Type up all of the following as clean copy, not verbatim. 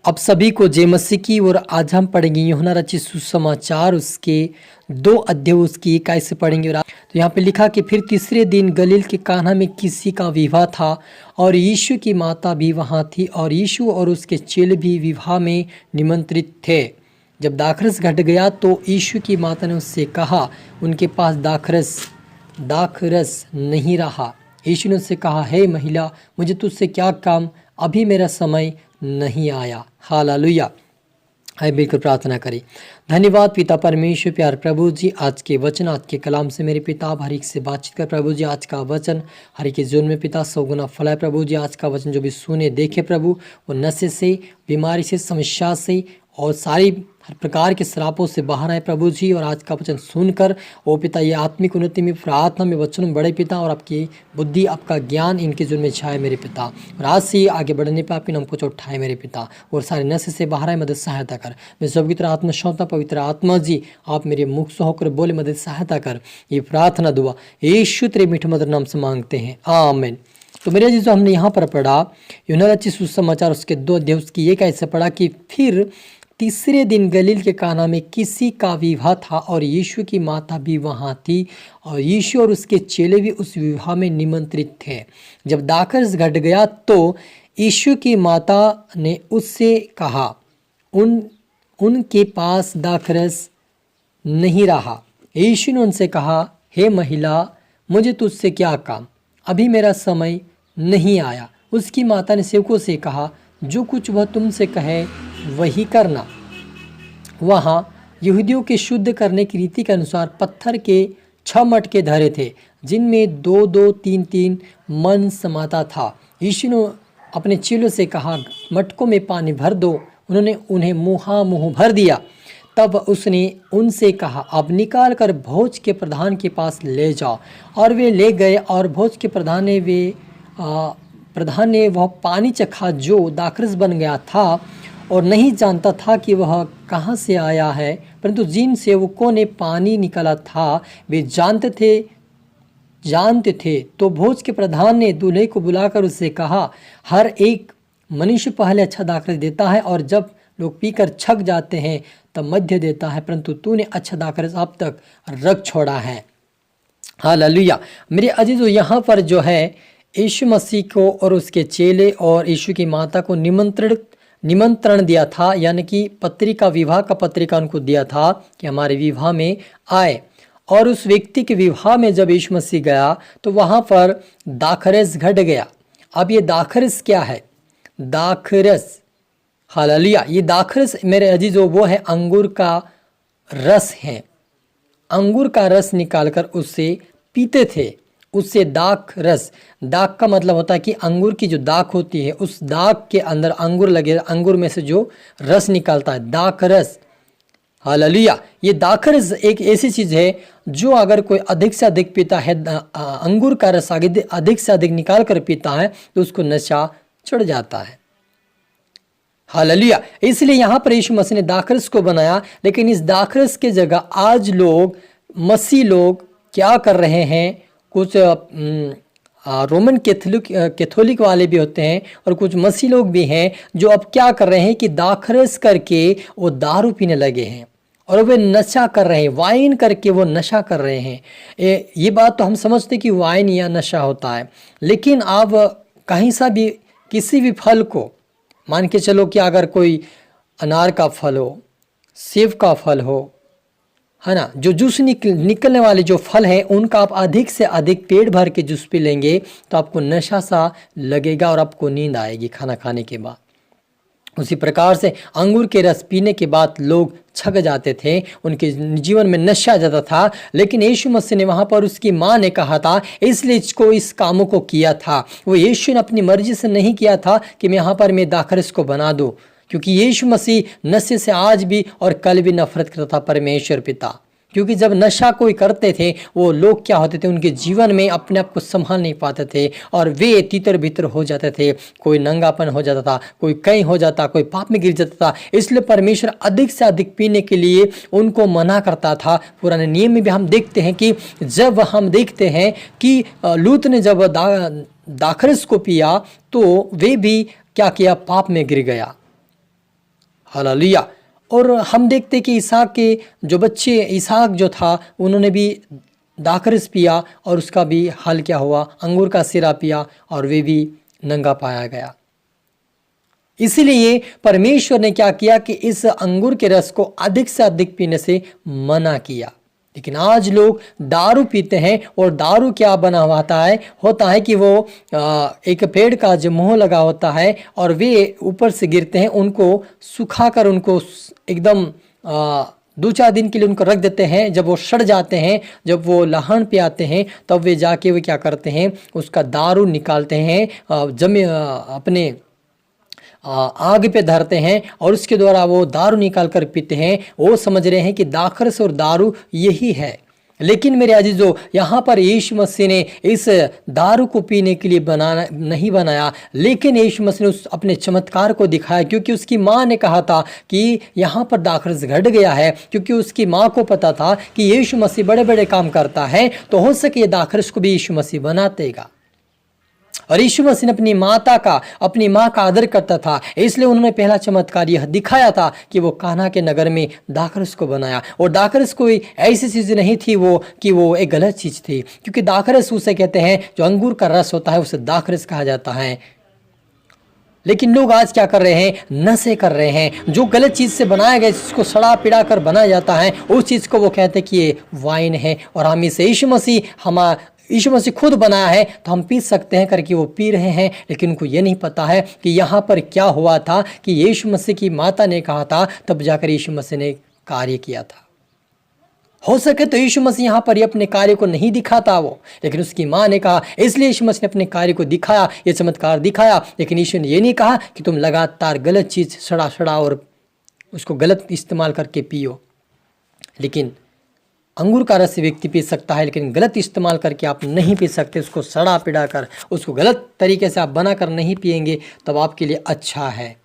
अब सभी को जय मसीह की। और आज हम पढ़ेंगे यूहन्ना रचित सुसमाचार उसके 2 अध्याय उसकी 21 से पढ़ेंगे। और तो यहाँ पे लिखा कि फिर तीसरे दिन गलील के काना में किसी का विवाह था और यीशु की माता भी वहाँ थी और यीशु और उसके चेले भी विवाह में निमंत्रित थे। जब दाखरस घट गया तो यीशु की माता ने उससे कहा, उनके पास दाखरस नहीं रहा। यीशु ने उससे कहा, हे महिला, मुझे तुझसे क्या काम, अभी मेरा समय नहीं आया। हालेलुया। आइए बिल्कुल प्रार्थना करें। धन्यवाद पिता परमेश्वर, प्यार प्रभु जी, आज के वचन, आज के कलाम से मेरे पिता हर एक से बातचीत कर प्रभु जी। आज का वचन हर एक के जीवन में पिता 100 गुना फलाए प्रभु जी। आज का वचन जो भी सुने देखे प्रभु, वो नशे से, बीमारी से, समस्या से और सारी हर प्रकार के श्रापों से बाहर आए प्रभु जी। और आज का वचन सुनकर ओ पिता ये आत्मिक उन्नति में, प्रार्थना में, वचनों में बड़े पिता, और आपकी बुद्धि, आपका ज्ञान इनके जीवन में छाए मेरे पिता। और आज से आगे बढ़ने पर आपके नाम को उठाए मेरे पिता, और सारे नशे से बाहर आए, मदद सहायता कर। मैं सबकी तरह आत्मा सौंपता, पवित्र आत्मा जी आप मेरे मुख से होकर बोले, मदद सहायता कर। ये प्रार्थना दुआ यीशु तेरे मीठे मधुर नाम से मांगते हैं, आमीन। तो मेरे जी जो हमने यहाँ पर पढ़ा यूहन्ना रचित सुसमाचार उसके 2 अध्याय उसकी ये कैसे पढ़ा कि फिर तीसरे दिन गलील के काना में किसी का विवाह था और यीशु की माता भी वहाँ थी और यीशु और उसके चेले भी उस विवाह में निमंत्रित थे। जब दाखरस घट गया तो यीशु की माता ने उससे कहा, उनके पास दाखरस नहीं रहा। यीशु ने उनसे कहा, हे महिला, मुझे तुझसे क्या काम, अभी मेरा समय नहीं आया। उसकी माता ने सेवकों से कहा, जो कुछ वह तुमसे कहे वही करना। वहाँ यहूदियों के शुद्ध करने की रीति के अनुसार पत्थर के 6 मटके धरे थे, जिनमें 2-2, 3-3 मन समाता था। यीशु ने अपने चेलों से कहा, मटकों में पानी भर दो। उन्होंने उन्हें मुँह भर दिया। तब उसने उनसे कहा, अब निकाल कर भोज के प्रधान के पास ले जाओ। और वे ले गए और भोज के प्रधान ने वह पानी चखा जो दाखरस बन गया था और नहीं जानता था कि वह कहाँ से आया है, परंतु जिन सेवकों ने पानी निकाला था वे जानते थे। तो भोज के प्रधान ने दूल्हे को बुलाकर उससे कहा, हर एक मनुष्य पहले अच्छा दाखरस देता है और जब लोग पीकर छक जाते हैं तब मध्य देता है, परंतु तूने अच्छा दाखरस अब तक रख छोड़ा है। हालेलुया। मेरे अजीजों, यहाँ पर जो है यीशु मसीह को और उसके चेले और यीशु की माता को निमंत्रण दिया था, यानी कि पत्रिका, विवाह का पत्रिका उनको दिया था कि हमारे विवाह में आए। और उस व्यक्ति के विवाह में जब यीशु मसीह गया तो वहाँ पर दाखरस घट गया। अब ये दाखरस क्या है? दाखरस, हालेलुया, ये दाखरस मेरे अजीजों वो है अंगूर का रस है। अंगूर का रस निकालकर उससे पीते थे, उससे दाख रस। दाख का मतलब होता है कि अंगूर की जो दाख होती है उस दाख के अंदर अंगूर लगे, अंगूर में से जो रस निकालता है, दाख रस। हालेलुया। ये दाख रस एक ऐसी चीज है जो अगर कोई अधिक से अधिक पीता है, अंगूर का रस अधिक से अधिक निकाल कर पीता है तो उसको नशा चढ़ जाता है। हालेलुया। इसलिए यहाँ पर यीशु मसीह ने दाखरस को बनाया, लेकिन इस दाखरस के जगह आज मसीह लोग क्या कर रहे हैं? कुछ रोमन कैथोलिक वाले भी होते हैं और कुछ मसीह लोग भी हैं जो अब क्या कर रहे हैं कि दाखरस करके वो दारू पीने लगे हैं और वे नशा कर रहे हैं, वाइन करके वो नशा कर रहे हैं। ये बात तो हम समझते कि वाइन या नशा होता है, लेकिन आप कहीं सा भी किसी भी फल को मान के चलो कि अगर कोई अनार का फल हो, सेब का फल हो, है ना, जो जूस निकलने वाले जो फल हैं उनका आप अधिक से अधिक पेट भर के जूस पी लेंगे तो आपको नशा सा लगेगा और आपको नींद आएगी खाना खाने के बाद। उसी प्रकार से अंगूर के रस पीने के बाद लोग छक जाते थे, उनके जीवन में नशा जाता था। लेकिन यीशु मसीह ने वहाँ पर उसकी माँ ने कहा था, इसलिए इसको इस कामों को किया था। वो यीशु ने अपनी मर्जी से नहीं किया था कि मैं यहाँ पर मैं दाखरस को बना दूँ, क्योंकि यीशु मसीह नशे से आज भी और कल भी नफरत करता था, परमेश्वर पिता। क्योंकि जब नशा कोई करते थे वो लोग क्या होते थे, उनके जीवन में अपने आप को संभाल नहीं पाते थे और वे तितर बितर हो जाते थे। कोई नंगापन हो जाता था, कोई कहीं हो जाता, कोई पाप में गिर जाता था। इसलिए परमेश्वर अधिक से अधिक पीने के लिए उनको मना करता था। पुराने नियम में भी हम देखते हैं कि जब हम देखते हैं कि लूत ने जब दाखरस को पिया तो वे भी क्या किया, पाप में गिर गया। हालेलुया। और हम देखते हैं कि इसहाक के जो बच्चे, इसहाक जो था, उन्होंने भी दाखरस पिया और उसका भी हाल क्या हुआ, अंगूर का सिरा पिया और वे भी नंगा पाया गया। इसलिए परमेश्वर ने क्या किया कि इस अंगूर के रस को अधिक से अधिक पीने से मना किया। लेकिन आज लोग दारू पीते हैं और दारू क्या बना होता है कि वो एक पेड़ का जो मुंह लगा होता है और वे ऊपर से गिरते हैं, उनको सुखाकर उनको एकदम 2-4 दिन के लिए उनको रख देते हैं। जब वो सड़ जाते हैं, जब वो लहण पे आते हैं, तब वे जाके वे क्या करते हैं, उसका दारू निकालते हैं, अपने आग पे धरते हैं और उसके द्वारा वो दारू निकाल कर पीते हैं। वो समझ रहे हैं कि दाखरस और दारू यही है। लेकिन मेरे अजीजों, यहाँ पर यीशु मसीह ने इस दारू को पीने के लिए नहीं बनाया, लेकिन यीशु मसीह ने उस अपने चमत्कार को दिखाया, क्योंकि उसकी माँ ने कहा था कि यहाँ पर दाखरस घट गया है। क्योंकि उसकी माँ को पता था कि यीशु मसीह बड़े बड़े काम करता है, तो हो सके ये दाखरस को भी यीशु मसीह बना देगा। और यीशु मसीह ने अपनी माँ का आदर करता था, इसलिए उन्होंने पहला चमत्कार यह दिखाया था कि वो काना के नगर में दाखरस को बनाया। और दाखरस कोई ऐसी चीज़ नहीं थी कि वो एक गलत चीज़ थी, क्योंकि दाखरस उसे कहते हैं, जो अंगूर का रस होता है उसे दाखरस कहा जाता है। लेकिन लोग आज क्या कर रहे हैं, नशे कर रहे हैं। जो गलत चीज़ से बनाया गया, जिसको सड़ा पिड़ा कर बनाया जाता है, उस चीज़ को वो कहते हैं कि ये वाइन है। और हम इसे यीशु मसीह खुद बनाया है तो हम पी सकते हैं करके वो पी रहे हैं। लेकिन उनको ये नहीं पता है कि यहाँ पर क्या हुआ था, कि यीशु मसीह की माता ने कहा था, तब जाकर यीशु मसीह ने कार्य किया था। हो सके तो यीशु मसीह यहाँ पर अपने कार्य को नहीं दिखाता वो, लेकिन उसकी माँ ने कहा, इसलिए यीशु मसीह ने अपने कार्य को दिखाया, ये चमत्कार दिखाया। लेकिन यीशु ने ये नहीं कहा कि तुम लगातार गलत चीज़ सड़ा और उसको गलत इस्तेमाल करके पियो। लेकिन अंगूर का रस व्यक्ति पी सकता है, लेकिन गलत इस्तेमाल करके आप नहीं पी सकते। उसको सड़ा पिड़ा कर, उसको गलत तरीके से आप बना कर नहीं पिएंगे, तब आपके लिए अच्छा है।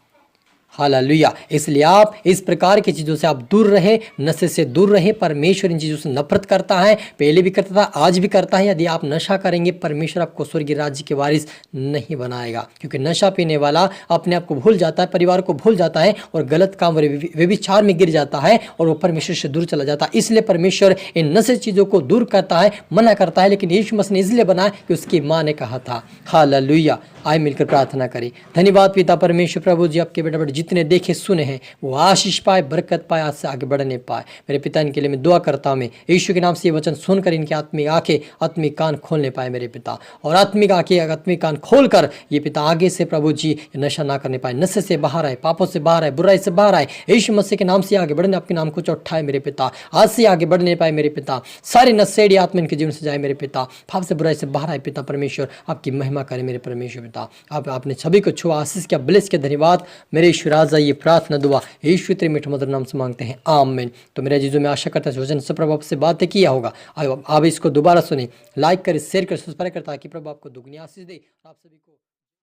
हालेलुया। इसलिए आप इस प्रकार की चीज़ों से आप दूर रहे, नशे से दूर रहे। परमेश्वर इन चीज़ों से नफरत करता है, पहले भी करता था, आज भी करता है। यदि आप नशा करेंगे, परमेश्वर आपको स्वर्गीय राज्य के वारिस नहीं बनाएगा, क्योंकि नशा पीने वाला अपने आप को भूल जाता है, परिवार को भूल जाता है और गलत काम व्यभिचार में गिर जाता है और वो परमेश्वर से दूर चला जाता है। इसलिए परमेश्वर इन नशे चीज़ों को दूर करता है, मना करता है। लेकिन यीशु मसीह ने इसलिए बनाया कि उसकी माँ ने कहा था। हालेलुया। आइए मिलकर प्रार्थना करें। धन्यवाद पिता परमेश्वर, प्रभु जी, आपके बेटा जितने देखे सुने हैं वो आशीष पाए, बरकत पाए, आज से आगे बढ़ने पाए। मेरे पिता, इनके लिए मैं दुआ करता हूँ, मैं यीशु के नाम से ये वचन सुनकर इनकी आत्मिक आंखें, आत्मिक कान खोलने पाए मेरे पिता, और आत्मिक आंखें, आत्मिक कान खोलकर ये पिता आगे से प्रभु जी नशा ना करने पाए, नशे से बाहर आए, पापों से बाहर आए, बुराई से बाहर आए। यीशु मसीह के नाम से आगे बढ़ने, आपके नाम को उठाए मेरे पिता, आज से आगे बढ़ने पाए मेरे पिता। सारी नशेड़ी आत्मा इनके जीवन से जाए मेरे पिता, पाप से बुराई से बाहर आए पिता परमेश्वर, आपकी महिमा करें मेरे परमेश्वर पिता। आपने सभी को छुआ, आशीष किया, ब्लेस के धन्यवाद मेरे ईश्वर राजा। ये प्रार्थना दुआ यीशु तेरे मीठे मधुर नाम से मांगते हैं, आमीन। तो मेरे जीजू में आशा करता है वचन से प्रभु आपसे बातें किया होगा। आप इसको दोबारा सुने, लाइक करें, शेयर करें, सब्सक्राइब करें, ताकि प्रभु आपको दुगनी आशीष दे। आप सभी को